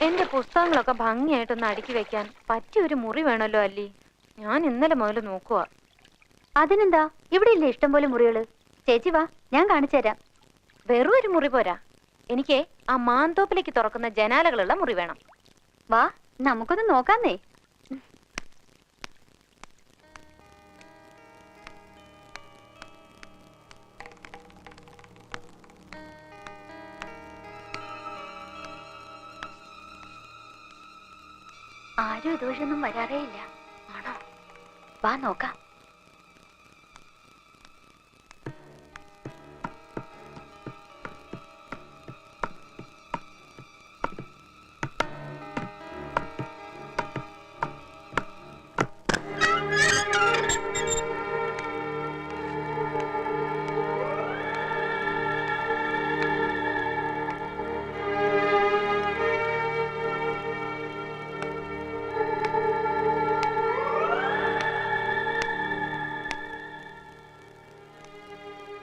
എന്റെ പുസ്തകങ്ങളൊക്കെ ഭംഗിയായിട്ടൊന്ന് അടുക്കി വെക്കാൻ പറ്റിയൊരു മുറി വേണമല്ലോ അല്ലി. ഞാൻ ഇന്നലെ മുതൽ നോക്കുക. അതിനെന്താ, ഇവിടെ ഇല്ലേ ഇഷ്ടംപോലെ മുറികള്. ചേച്ചി വാ, ഞാൻ കാണിച്ചു തരാം. വെറും ഒരു മുറി പോരാ, എനിക്ക് ആ മാന്തോപ്പിലേക്ക് തുറക്കുന്ന ജനാലകളുള്ള മുറി വേണം. വാ, നമുക്കൊന്ന് നോക്കാന്നേ. ആരും ഇതുവഴിയൊന്നും വരാറേ ഇല്ല. ആണോ? വാ നോക്കാം.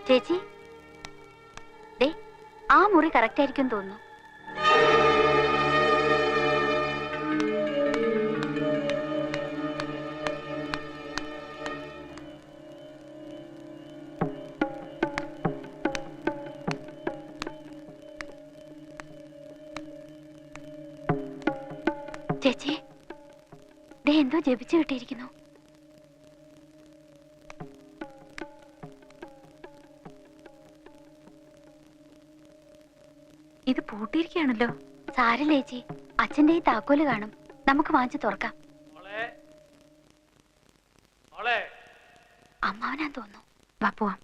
ചേച്ചി, ദേ ആ മുറി കറക്റ്റ് ആയിരിക്കും തോന്നുന്നു. ചേച്ചി, ദേ എന്തോ ജപിച്ചു കിട്ടിയിരിക്കുന്നു. ഇത് പൂട്ടിയിരിക്കുകയാണല്ലോ. സാരല്ലേ ചേച്ചി, അച്ഛന്റെ ഈ താക്കോല് കാണും, നമുക്ക് വാങ്ങിച്ചു തുറക്കാം. അമ്മാവനാ തോന്നുന്നു. വാ പോവാം.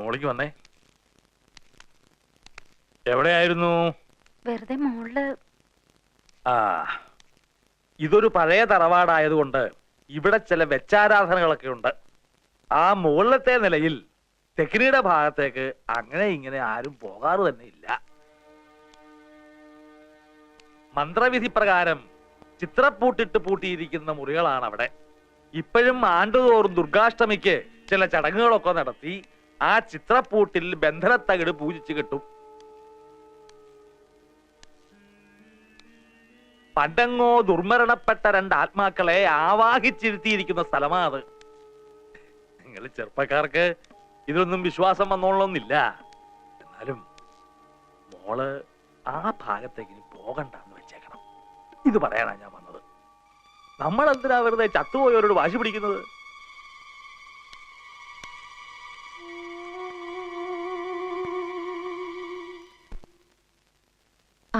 മോളിക്ക് വന്നേ. എവിടെയായിരുന്നു? വെറുതെ മോള്. ഇതൊരു പഴയ തറവാടായതുകൊണ്ട് ഇവിടെ ചില വെച്ചാരാധനകളൊക്കെ ഉണ്ട്. ആ മുകളിലത്തെ നിലയിൽ തെക്കിനിയുടെ ഭാഗത്തേക്ക് അങ്ങനെ ഇങ്ങനെ ആരും പോകാറ് തന്നെ ഇല്ല. മന്ത്രവിധി പ്രകാരം ചിത്രപ്പൂട്ടിട്ട് പൂട്ടിയിരിക്കുന്ന മുറികളാണ് അവിടെ. ഇപ്പോഴും ആണ്ടുതോറും ദുർഗാഷ്ടമിക്ക് ചില ചടങ്ങുകളൊക്കെ നടത്തി ആ ചിത്രപ്പൂട്ടിൽ ബന്ധനത്തകിട് പൂജിച്ചു കിട്ടും. പണ്ടങ്ങോ ദുർമരണപ്പെട്ട രണ്ട് ആത്മാക്കളെ ആവാഹിച്ചിരുത്തിയിരിക്കുന്ന സ്ഥലമാ അത്. നിങ്ങൾ ചെറുപ്പക്കാർക്ക് ഇതൊന്നും വിശ്വാസം വന്നോളന്നില്ല. എന്നാലും മോള് ആ ഭാഗത്തേക്ക് ഇനി പോകണ്ടെന്ന് വെച്ചേക്കണം. ഇത് പറയാനാ ഞാൻ വന്നത്. നമ്മൾ എന്തിനാ വെറുതെ ചത്തുപോയവരോട് വാശി പിടിക്കുന്നത്?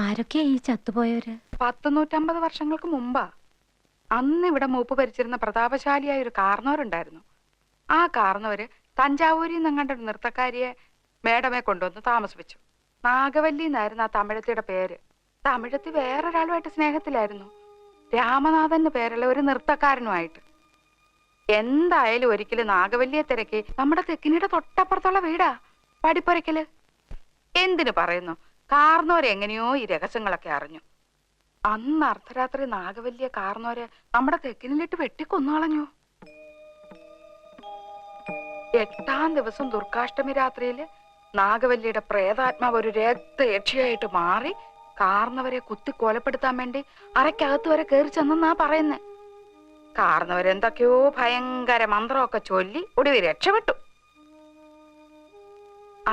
ആരൊക്കെയാ ഈ ചത്തുപോയവര്? 150 വർഷങ്ങൾക്ക് മുമ്പാ. അന്ന് ഇവിടെ മൂപ്പ് ഭരിച്ചിരുന്ന പ്രതാപശാലിയായ ഒരു കാർന്നവരുണ്ടായിരുന്നു. ആ കാർന്നവര് തഞ്ചാവൂരിൽ നിന്നങ്ങണ്ട ഒരു നൃത്തക്കാരിയെ മേഡമെ കൊണ്ടുവന്ന് താമസിപ്പിച്ചു. നാഗവല്ലി എന്നായിരുന്നു ആ തമിഴത്തിയുടെ പേര്. തമിഴത്തി വേറൊരാളുമായിട്ട് സ്നേഹത്തിലായിരുന്നു. രാമനാഥന് പേരുള്ള ഒരു നൃത്തക്കാരനുമായിട്ട്. എന്തായാലും ഒരിക്കലും നാഗവല്ലിയെ തിരക്കി നമ്മുടെ തെക്കിനിയുടെ തൊട്ടപ്പുറത്തുള്ള വീടാ പടിപ്പുരയ്ക്കല്. എന്തിനു പറയുന്നു, കാർന്നോരെങ്ങനെയോ ഈ രഹസ്യങ്ങളൊക്കെ അറിഞ്ഞു. അന്ന് അർദ്ധരാത്രി നാഗവല്ലിയെ കാർന്നോരെ നമ്മുടെ തെക്കിനിലിട്ട് വെട്ടിക്കൊന്നുകളഞ്ഞു. 8ാം ദിവസം ദുർഗാഷ്ടമി രാത്രിയില് നാഗവല്ലിയുടെ പ്രേതാത്മാവ് ഒരു രക്തയക്ഷിയായിട്ട് മാറി കാർന്നവരെ കുത്തി കൊലപ്പെടുത്താൻ വേണ്ടി അറയ്ക്കകത്ത് വരെ കയറി ചെന്നാ പറയുന്നേ. കാർന്നവരെന്തൊക്കെയോ ഭയങ്കര മന്ത്രമൊക്കെ ചൊല്ലി ഒടുവിൽ രക്ഷപ്പെട്ടു.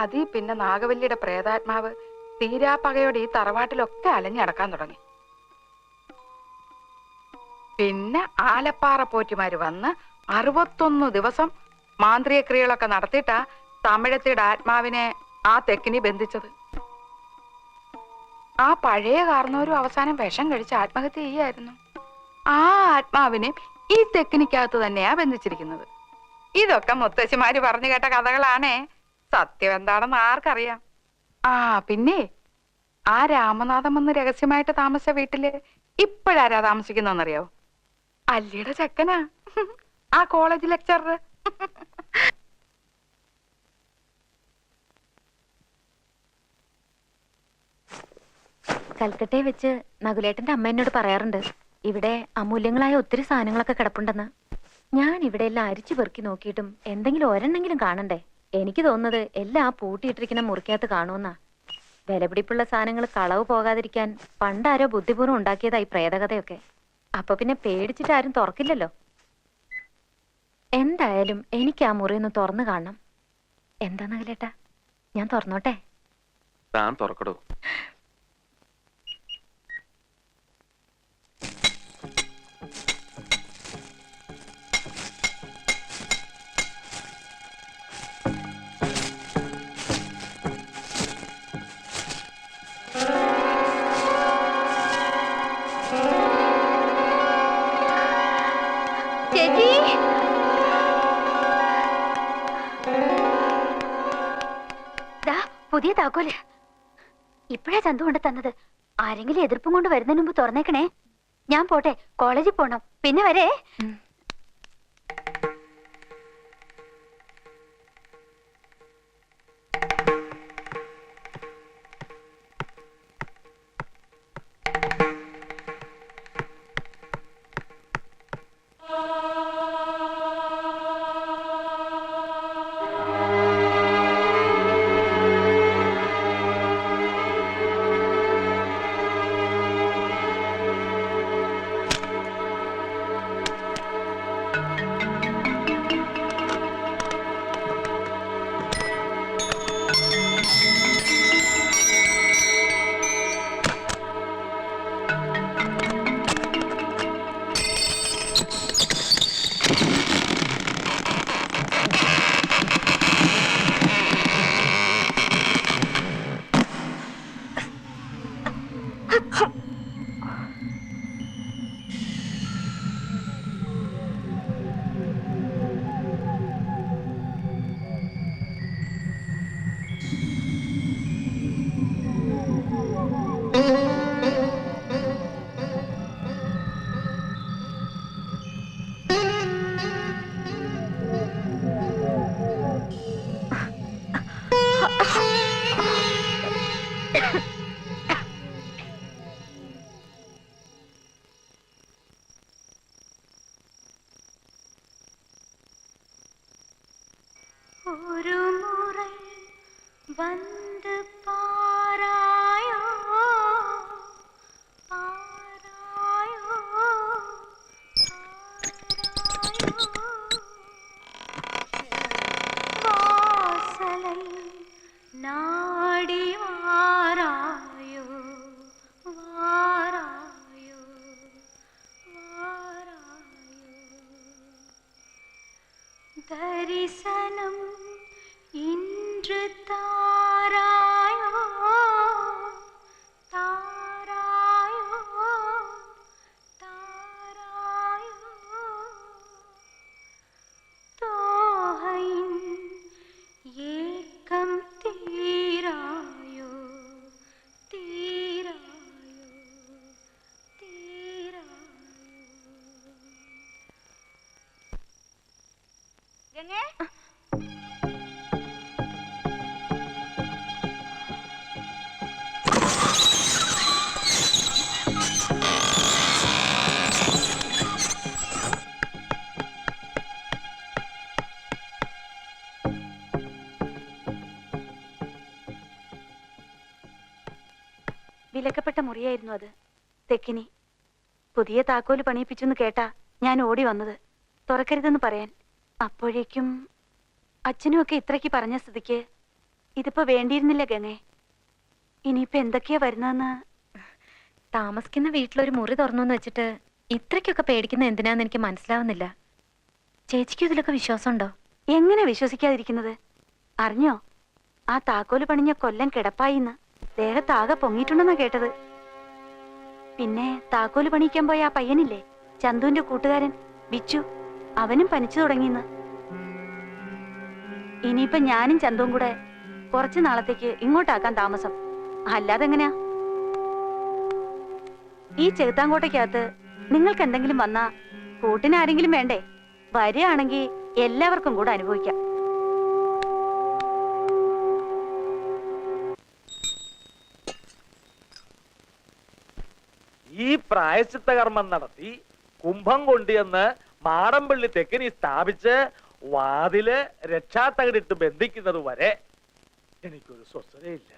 അതീ പിന്നെ നാഗവല്ലിയുടെ പ്രേതാത്മാവ് തീരാപ്പകയോടെ ഈ തറവാട്ടിലൊക്കെ അലഞ്ഞടക്കാൻ തുടങ്ങി. പിന്നെ ആലപ്പാറ പോറ്റിമാര് വന്ന് 61 ദിവസം മാന്ത്രിക ക്രിയകളൊക്കെ നടത്തിയിട്ടാ തമിഴത്തിയുടെ ആത്മാവിനെ ആ തെക്കിനി ബന്ധിച്ചത്. ആ പഴയ കാർന്നവരും അവസാനം വിഷം കഴിച്ച് ആത്മഹത്യ ചെയ്യായിരുന്നു. ആ ആത്മാവിനെ ഈ തെക്കിനിക്കകത്ത് തന്നെയാ ബന്ധിച്ചിരിക്കുന്നത്. ഇതൊക്കെ മുത്തശ്ശിമാര് പറഞ്ഞു കേട്ട കഥകളാണേ. സത്യം എന്താണെന്ന് ആർക്കറിയാം. പിന്നെ ആ രാമനാഥൻ വന്ന് രഹസ്യമായിട്ട് താമസിച്ച വീട്ടില് ഇപ്പോഴാരാ താമസിക്കുന്നറിയാവോ? അല്ലിയുടെ ചെക്കനാ, ആ കോളേജ് ലെക്ചറർ. കൽക്കട്ടയെ വെച്ച് നകുലേട്ടന്റെ അമ്മ എന്നോട് പറയാറുണ്ട് ഇവിടെ അമൂല്യങ്ങളായ ഒത്തിരി സാധനങ്ങളൊക്കെ കിടപ്പുണ്ടെന്ന്. ഞാൻ ഇവിടെ എല്ലാം അരിച്ചു പെറുക്കി നോക്കിയിട്ടും എന്തെങ്കിലും ഒരെണ്ണെങ്കിലും കാണണ്ടേ. എനിക്ക് തോന്നുന്നത് എല്ലാം ആ പൂട്ടിയിട്ടിരിക്കുന്ന മുറിക്കകത്ത് കാണുമെന്നാ. വിലപിടിപ്പുള്ള സാധനങ്ങൾ കളവ് പോകാതിരിക്കാൻ പണ്ടാരോ ബുദ്ധിപൂർവ്വം ഉണ്ടാക്കിയതായി പ്രേതകഥയൊക്കെ. അപ്പൊ പിന്നെ പേടിച്ചിട്ട് ആരും തുറക്കില്ലല്ലോ. എന്തായാലും എനിക്ക് ആ മുറി ഒന്ന് തുറന്നു കാണണം. എന്താ നകുലേട്ടാ, ഞാൻ തുറന്നോട്ടെ? താൻ തുറക്കടോ. ചേച്ചി, ദാ പുതിയ താക്കോല്. ഇപ്പഴാ ചന്തു കൊണ്ട് തന്നത്. ആരെങ്കിലും എതിർപ്പും കൊണ്ട് വരുന്നതിന് മുമ്പ് തുറന്നേക്കണേ. ഞാൻ പോട്ടെ, കോളേജിൽ പോണം. പിന്നെ വരേ. ഒരു മുறை വന്ന് പാരായോ പാരായോ വാസലൈ നാടി വാരായോ വാരായോ വാരായോ தரிசனம் இன்று தாராயோ தாராயோ தாராயோ தோகையின் ஏக்கம் தீராயோ தீராயோ தீராயோ. ഗംഗേ, വിലക്കപ്പെട്ട മുറിയായിരുന്നു അത്. തെക്കിനി പുതിയ താക്കോല് പണിയിപ്പിച്ചെന്ന് കേട്ടാ ഞാൻ ഓടി വന്നത് തുറക്കരുതെന്ന് പറയാൻ. അപ്പോഴേക്കും അച്ഛനും ഒക്കെ ഇത്രയ്ക്ക് പറഞ്ഞ സ്ഥിതിക്ക് ഇതിപ്പോ വേണ്ടിയിരുന്നില്ല ഗംഗേ. ഇനിയിപ്പോ എന്തൊക്കെയാ വരുന്നതെന്ന്. താമസിക്കുന്ന വീട്ടിലൊരു മുറി തുറന്നു വെച്ചിട്ട് ഇത്രയ്ക്കൊക്കെ പേടിക്കുന്ന എന്തിനാന്ന് എനിക്ക് മനസ്സിലാവുന്നില്ല. ചേച്ചിക്കും ഇതിലൊക്കെ വിശ്വാസമുണ്ടോ? എങ്ങനെ വിശ്വസിക്കാതിരിക്കുന്നത്? അറിഞ്ഞോ, ആ താക്കോല് പണിഞ്ഞ കൊല്ലം കിടപ്പായിന്ന്. ദേഹത്താകെ പൊങ്ങിയിട്ടുണ്ടെന്നാ കേട്ടത്. പിന്നെ താക്കോല് പണിയിക്കാൻ പോയ ആ പയ്യനില്ലേ, ചന്തുവിന്റെ കൂട്ടുകാരൻ ബിച്ചു, അവനും പനിച്ചു തുടങ്ങിന്ന്. ഇനിയിപ്പൊ ഞാനും ചന്തുവും കൂടെ കുറച്ചു നാളത്തേക്ക് ഇങ്ങോട്ടാക്കാൻ താമസം. അല്ലാതെ എങ്ങനെയാ? ഈ ചെകുത്താങ്കോട്ടയ്ക്കകത്ത് നിങ്ങൾക്ക് എന്തെങ്കിലും വന്നാ കൂട്ടിനാരെങ്കിലും വേണ്ടേ? വരികയാണെങ്കിൽ എല്ലാവർക്കും കൂടെ അനുഭവിക്കാം. ഈ പ്രായശ്ചിത്ത കർമ്മം നടത്തി കുംഭം കൊണ്ടുവന്ന് മാടമ്പള്ളി തെക്കിനി സ്ഥാപിച്ച് വാതില് രക്ഷാത്തകടിട്ട് ബന്ധിക്കുന്നത് വരെ എനിക്കൊരു സ്വസ്ഥതയില്ല.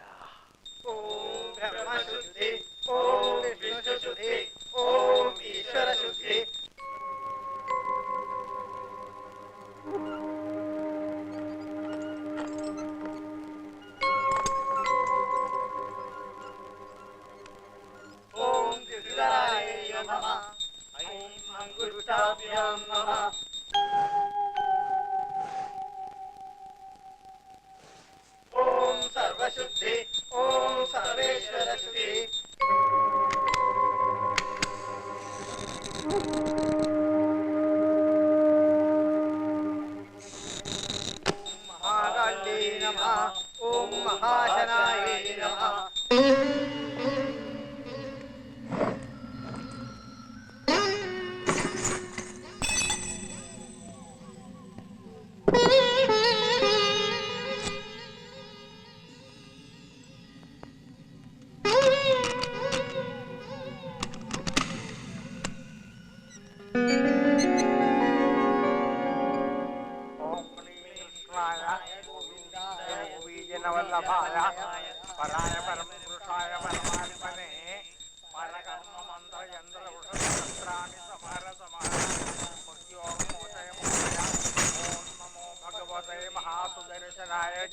महासुदर्शनाय